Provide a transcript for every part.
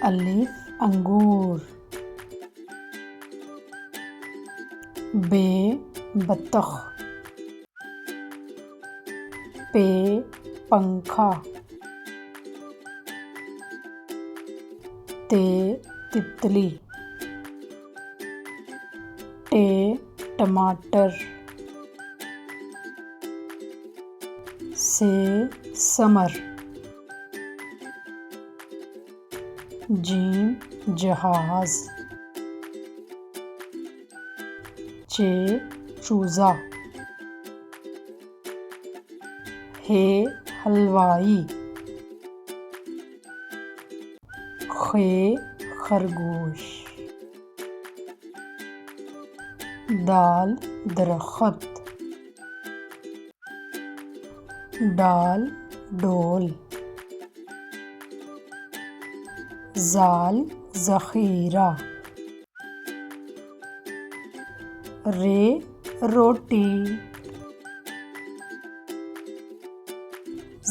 अलिफ अंगूर। बे बतख। पे पंखा। ते तितली। टे टमाटर। से समर। जीम जहाज। चे चूज़ा। हे हलवाई। खे खरगोश। दाल दरख्त। डाल डोल। जाल ज़ख़ीरा। रे रोटी।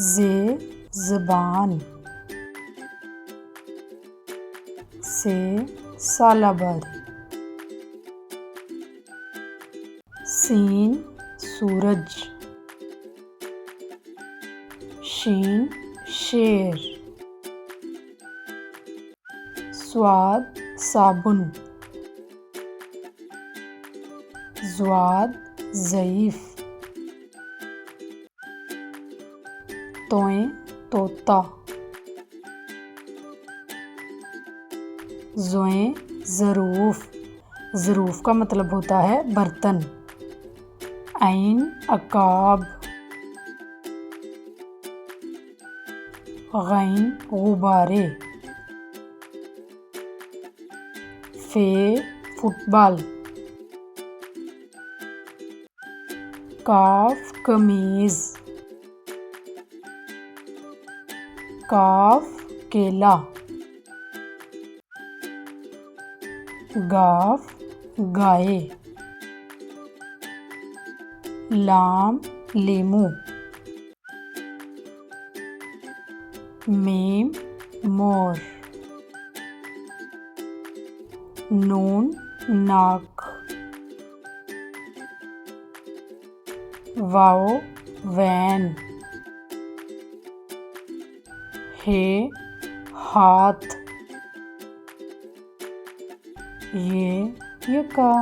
जे ज़बान। से सालाबर। सीन सूरज। शीन शेर। स्वाद साबुन। ज़्वाद ज़ईफ़। तोएं तोता। ज़ोएं ज़रूफ़। ज़रूफ़ का मतलब होता है बर्तन। ऐन अकाब। गैन गुब्बारे। फे फुटबॉल। काफ कमीज़। काफ केला। गाफ गाय। लाम लेमू। मीम मोर। नून नाक। Wow van. हे हाथ। ये यका।